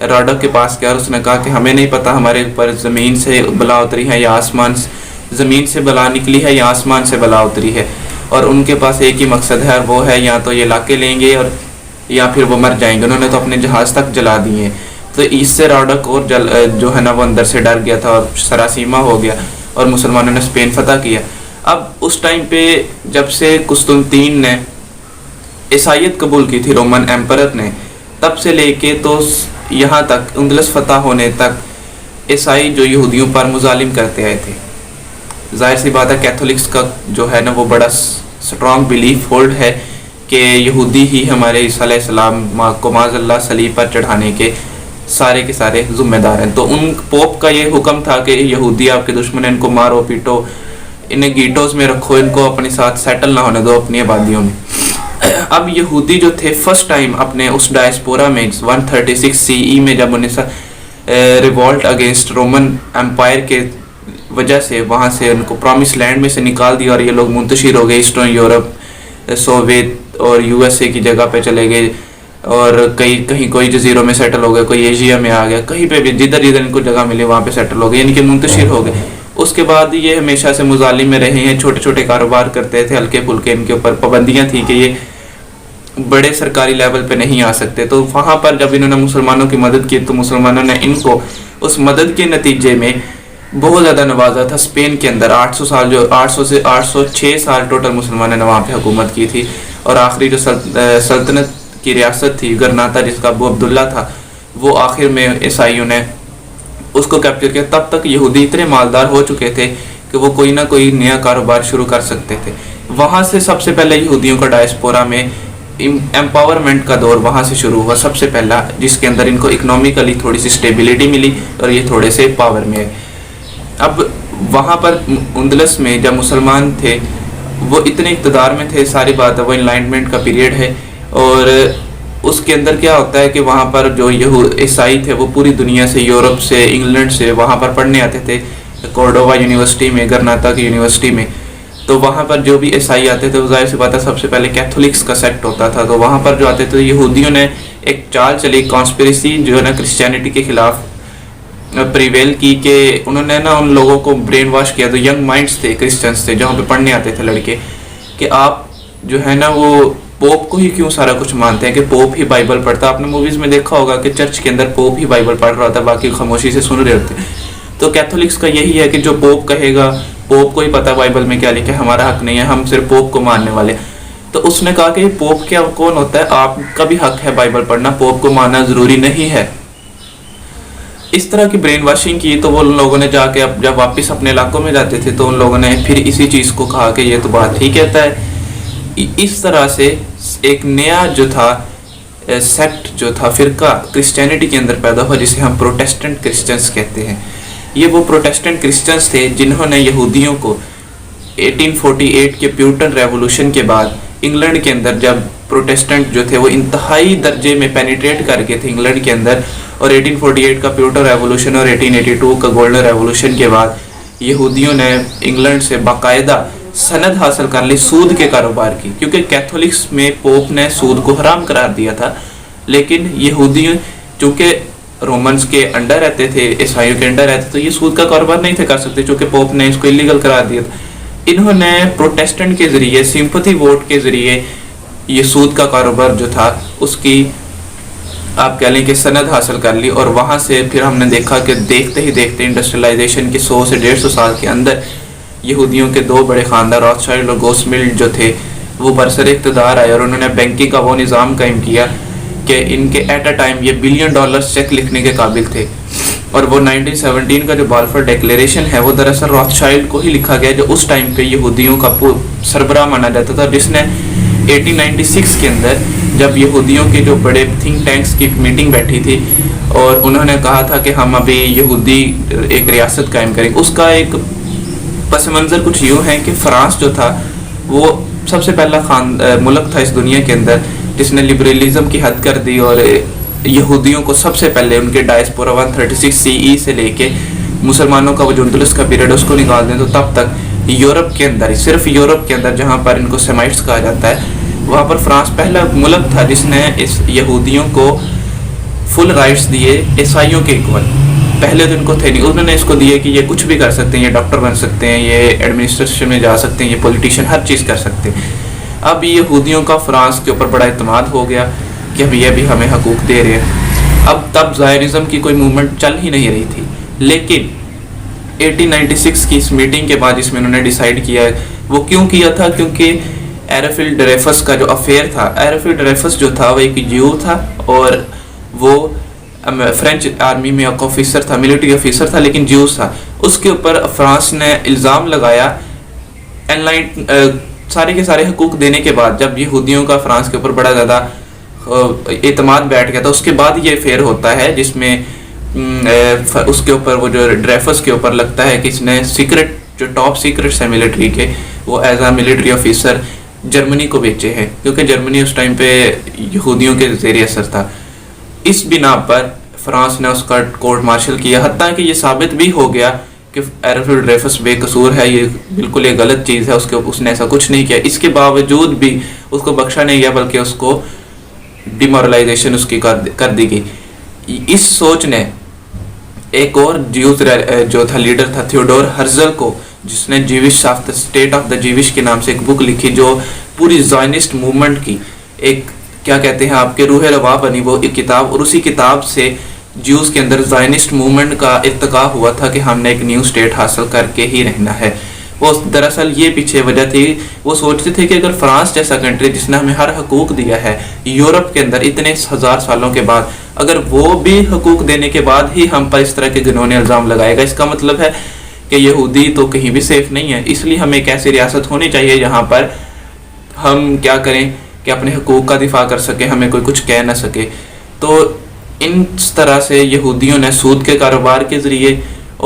راڈک کے پاس گیا اور اس نے کہا کہ ہمیں نہیں پتہ ہمارے اوپر زمین سے بلا اتری ہے یا آسمان زمین سے بلا نکلی ہے یا آسمان سے بلا اتری ہے، اور ان کے پاس ایک ہی مقصد ہے اور وہ ہے یا تو یہ علاقے لیں گے اور یا پھر وہ مر جائیں گے. انہوں نے تو اپنے جہاز تک جلا دیے ہیں. تو اس سے راڈک اور جو ہے نا وہ اندر سے ڈر گیا تھا اور سراسیمہ ہو گیا اور مسلمانوں نے اسپین فتح کیا. اب اس ٹائم پہ جب سے قسطنطین نے عیسائیت قبول کی تھی رومن ایمپرر نے، تب سے لے کے تو یہاں تک اندلس فتح ہونے تک عیسائی جو یہودیوں پر مظالم کرتے آئے تھے. ظاہر سی بات ہے کیتھولکس کا جو ہے نا وہ بڑا سٹرانگ بلیف ہولڈ ہے کہ یہودی ہی ہمارے عیسیٰ علیہ السلام کو معاذ اللہ صلیب پر چڑھانے کے سارے ذمہ دار ہیں. تو ان پوپ کا یہ حکم تھا کہ یہودی آپ کے دشمن ہیں، ان کو مارو پیٹو، انہیں گیٹوز میں رکھو، ان کو اپنے ساتھ سیٹل نہ ہونے دو اپنی آبادیوں میں. اب یہودی جو تھے فرسٹ ٹائم اپنے اس ڈائسپورا میں 136 CE میں جب انہیں ریوولٹ اگینسٹ رومن امپائر کے وجہ سے وہاں سے ان کو پرومس لینڈ میں سے نکال دیا اور یہ لوگ منتشر ہو گئے ایسٹرن یورپ، سوویت اور USA کی جگہ پہ چلے گئے، اور کہیں کوئی جزیروں میں سیٹل ہو گئے، کوئی ایشیا میں آ گیا، کہیں پہ بھی جدھر ان کو جگہ ملی وہاں پہ سیٹل ہو گئے، یعنی کہ منتشر ہو گئے. اس کے بعد یہ ہمیشہ سے مظالم میں رہے ہیں، چھوٹے چھوٹے کاروبار کرتے تھے، ہلکے پھلکے ان کے اوپر پابندیاں تھیں کہ یہ بڑے سرکاری لیول پہ نہیں آ سکتے. تو وہاں پر جب انہوں نے مسلمانوں کی مدد کی تو مسلمانوں نے ان کو اس مدد کے نتیجے میں بہت زیادہ نوازا تھا. اسپین کے اندر 800 سے 806 سال ٹوٹل مسلمانوں نے وہاں پہ حکومت کی تھی، اور آخری جو سلطنت کی ریاست تھی گرناتا جس کا ابو عبداللہ تھا، وہ آخر میں عیسائیوں نے اس کو کیپچر کیا. تب تک یہودی اتنے مالدار ہو چکے تھے کہ وہ کوئی نہ کوئی نیا کاروبار شروع کر سکتے تھے. وہاں سے سب سے پہلے یہودیوں کا ڈائسپورا میں امپاورمنٹ کا دور وہاں سے شروع ہوا سب سے پہلا، جس کے اندر ان کو اکنومیکلی تھوڑی سی اسٹیبلٹی ملی اور یہ تھوڑے سے پاور میں آئے. اب وہاں پر اندلس میں جب مسلمان تھے وہ اتنے اقتدار میں تھے، ساری بات ہے وہ انلائنمنٹ کا پیریڈ ہے، اور اس کے اندر کیا ہوتا ہے کہ وہاں پر جو عیسائی تھے وہ پوری دنیا سے، یورپ سے، انگلینڈ سے وہاں پر پڑھنے آتے تھے کورڈووا یونیورسٹی میں، گرناتا کی یونیورسٹی میں. تو وہاں پر جو بھی عیسائی آتے تھے وہ ظاہر سی بات ہے سب سے پہلے کیتھولکس کا سیکٹ ہوتا تھا. تو وہاں پر جو آتے تھے یہودیوں نے ایک چال چلی، کانسپریسی جو ہے نا کرسچینٹی کے خلاف پریویل کی، کہ انہوں نے نا ان لوگوں کو برین واش کیا. تو ینگ مائنڈس تھے، کرسچنس تھے جہاں پہ پڑھنے آتے تھے لڑکے، کہ آپ جو ہے نا وہ پوپ کو ہی کیوں سارا کچھ مانتے ہیں، کہ پوپ ہی بائبل پڑھتا. آپ نے موویز میں دیکھا ہوگا کہ چرچ کے اندر پوپ ہی بائبل پڑھ رہا ہوتا ہے، باقی خاموشی سے سن رہے ہوتے ہیں. تو کیتھولکس کا یہی ہے کہ جو پوپ کہے گا، پوپ کو ہی پتا بائبل میں کیا لکھا ہے، ہمارا حق نہیں ہے، ہم صرف پوپ کو ماننے والے. تو اس نے کہا کہ یہ پوپ کیا کون ہوتا ہے، آپ کا بھی حق ہے بائبل پڑھنا، پوپ کو ماننا ضروری نہیں ہے. اس طرح کی برین واشنگ کی. تو وہ لوگوں نے جا کے جب واپس اپنے علاقوں میں جاتے تھے تو ان لوگوں نے پھر اسی چیز کو کہا کہ یہ تو بات ہی کہتا ہے. اس طرح سے ایک نیا جو تھا سیکٹ جو تھا فرقہ کرسچینٹی کے اندر پیدا ہوا، جسے ہم پروٹیسٹنٹ کرسچنس کہتے ہیں. یہ وہ پروٹیسٹنٹ کرسچنس تھے جنہوں نے یہودیوں کو 1848 کے پیوٹن ریولوشن کے بعد انگلینڈ کے اندر، جب پروٹیسٹنٹ جو تھے وہ انتہائی درجے میں پینیٹریٹ کر کے تھے انگلینڈ کے اندر، اور 1848 کا پیوٹن ریولوشن اور 1882 کا گولڈن ریولوشن کے بعد یہودیوں نے انگلینڈ سے باقاعدہ سند حاصل کر لی سود کے کاروبار کی. کیونکہ کیتھولکس میں پوپ نے سود کو حرام قرار دیا تھا، لیکن یہودیوں چونکہ رومنز کے انڈر رہتے تھے، عیسائیوں کے انڈر رہتے، تو یہ سود کا کاروبار نہیں تھے کر سکتے، چونکہ پوپ نے اس کو الیگل قرار دیا تھا. انہوں نے پروٹیسٹنٹ کے ذریعے، سمپتھی ووٹ کے ذریعے یہ سود کا کاروبار جو تھا اس کی آپ کہہ لیں کہ سند حاصل کر لی. اور وہاں سے پھر ہم نے دیکھا کہ دیکھتے ہی دیکھتے انڈسٹریلائزیشن کے 100 سے 150 سال کے اندر یہودیوں کے دو بڑے خاندان روتھشائلڈ اور گوسملڈ جو تھے وہ برسر اقتدار آئے، اور انہوں نے بینکنگ کا وہ نظام قائم کیا کہ ان کے ایٹ اے ٹائم یہ $1 بلین چیک لکھنے کے قابل تھے. اور وہ 1917 کا جو بالفور ڈیکلیریشن ہے وہ دراصل روتھشائلڈ کو ہی لکھا گیا، جو اس ٹائم پہ یہودیوں کا سربراہ مانا جاتا تھا، جس نے 1896 کے اندر جب یہودیوں کے جو بڑے تھنک ٹینکس کی میٹنگ بیٹھی تھی اور انہوں نے کہا تھا کہ ہم ابھی یہودی ایک ریاست قائم کریں. اس کا ایک پس منظر کچھ یوں ہے کہ فرانس جو تھا وہ سب سے پہلا ملک تھا اس دنیا کے اندر جس نے لبرلزم کی حد کر دی، اور یہودیوں کو سب سے پہلے ان کے ڈائسپورا 136 CE سے لے کے مسلمانوں کا وہ جو اندلس کا پیریڈ اس کو نکال دیں تو تب تک یورپ کے اندر، صرف یورپ کے اندر جہاں پر ان کو سیمائٹس کہا جاتا ہے، وہاں پر فرانس پہلا ملک تھا جس نے اس یہودیوں کو فل رائٹس دیے عیسائیوں کے ایکول. پہلے تو ان کو تھے نہیں, انہوں نے اس کو دیے کہ یہ کچھ بھی کر سکتے ہیں, یہ ڈاکٹر بن سکتے ہیں, یہ ایڈمنسٹریشن میں جا سکتے ہیں, یہ پولیٹیشین ہر چیز کر سکتے ہیں. اب یہودیوں کا فرانس کے اوپر بڑا اعتماد ہو گیا کہ اب یہ بھی ہمیں حقوق دے رہے ہیں. اب تب زائرزم کی کوئی موومنٹ چل ہی نہیں رہی تھی, لیکن 1896 کی اس میٹنگ کے بعد جس میں انہوں نے ڈیسائیڈ کیا, وہ کیوں کیا تھا, کیونکہ ایرفل ڈریفس کا جو افیئر تھا, ایرفل ڈریفس جو تھا وہ ایک جیو تھا اور وہ فرینچ آرمی میں ایک آفیسر تھا, ملٹری آفیسر تھا, لیکن جیوز تھا. اس کے اوپر فرانس نے الزام لگایا سارے کے سارے حقوق دینے کے بعد. جب یہودیوں کا فرانس کے اوپر بڑا زیادہ اعتماد بیٹھ گیا تھا, اس کے بعد یہ افیئر ہوتا ہے جس میں اس کے اوپر وہ جو ڈریفس کے اوپر لگتا ہے کہ اس نے سیکرٹ جو ٹاپ سیکرٹس ہیں ملٹری کے, وہ as a military officer Germany کو بیچے ہیں, کیونکہ جرمنی اس ٹائم پہ یہودیوں کے زیر اثر تھا. اس بنا پر فرانس نے اس کا کورٹ مارشل کیا, حتیٰ کہ یہ ثابت بھی ہو گیا کہ ایرفل ڈریفس بے قصور ہے, یہ بالکل ایک غلط چیز ہے, اس نے ایسا کچھ نہیں کیا. اس کے باوجود بھی اس کو بخشا نہیں گیا, بلکہ اس کو ڈیمورلائزیشن اس کی کر دی گئی. اس سوچ نے ایک اور جیوز جو تھا لیڈر تھا تھیوڈور ہرزل کو, جس نے Jewish of the state of the Jewish کے نام سے ایک بک لکھی, جو پوری زائنسٹ موومنٹ کی ایک کیا کہتے ہیں آپ کے روح رواں بنی وہ ایک کتاب. اور اسی کتاب سے جیوز کے اندر زائنسٹ موومنٹ کا ارتقا ہوا تھا کہ ہم نے ایک نیو اسٹیٹ حاصل کر کے ہی رہنا ہے. وہ دراصل یہ پیچھے وجہ تھی, وہ سوچتے تھے کہ اگر فرانس جیسا کنٹری جس نے ہمیں ہر حقوق دیا ہے یورپ کے اندر اتنے 1000 سالوں کے بعد, اگر وہ بھی حقوق دینے کے بعد ہی ہم پر اس طرح کے گنونے الزام لگائے گا, اس کا مطلب ہے کہ یہودی تو کہیں بھی سیف نہیں ہے. اس لیے ہمیں ایک ایسی ریاست ہونی چاہیے جہاں پر ہم کیا کریں کہ اپنے حقوق کا دفاع کر سکیں, ہمیں کوئی کچھ کہہ نہ سکے. تو اس طرح سے یہودیوں نے سود کے کاروبار کے ذریعے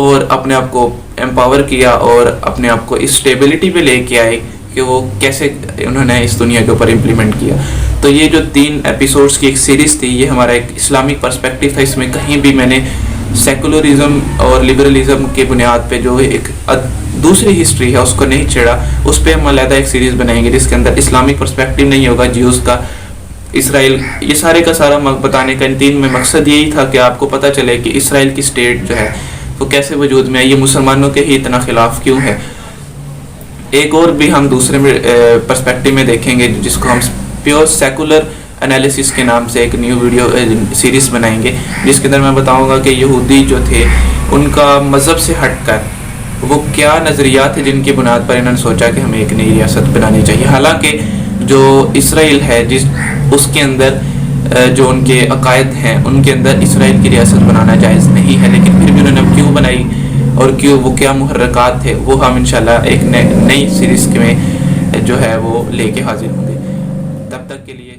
اور اپنے آپ کو امپاور کیا اور اپنے آپ کو اس اسٹیبلٹی پہ لے کے آئے کہ وہ کیسے انہوں نے اس دنیا کے اوپر امپلیمنٹ کیا. تو یہ جو 3 ایپیسوڈز کی ایک سیریز تھی, یہ ہمارا ایک اسلامک پرسپیکٹیو تھا. اس میں کہیں بھی میں نے سیکولرزم اور لبرلزم کے بنیاد پہ جو ایک دوسری ہسٹری ہے اس کو نہیں چھیڑا. اس پہ ہم علیحدہ ایک سیریز بنائیں گے جس کے اندر اسلامک پرسپیکٹیو نہیں ہوگا, جیوز کا, اسرائیل, یہ سارے کا سارا بتانے کا ان 3 میں مقصد یہی تھا کہ آپ کو پتہ چلے کہ اسرائیل کی اسٹیٹ جو ہے وہ کیسے وجود میں ہے, یہ مسلمانوں کے ہی اتنا خلاف کیوں ہے. ایک اور بھی ہم دوسرے پرسپیکٹیو میں دیکھیں گے جس کو ہم پیور سیکولر انالیسس کے نام سے ایک نیو ویڈیو سیریز بنائیں گے, جس کے اندر میں بتاؤں گا کہ یہودی جو تھے ان کا مذہب سے ہٹ کر وہ کیا نظریات ہیں جن کی بنیاد پر انہوں نے سوچا کہ ہمیں ایک نئی ریاست بنانی چاہیے. حالانکہ جو اسرائیل ہے اس کے اندر جو ان کے عقائد ہیں ان کے اندر اسرائیل کی ریاست بنانا جائز نہیں ہے, لیکن پھر بھی انہوں نے کیوں بنائی اور وہ کیا محرکات تھے, وہ ہم انشاءاللہ ایک نئی سیریز میں جو ہے وہ لے کے حاضر ہوں گے. تب تک کے لیے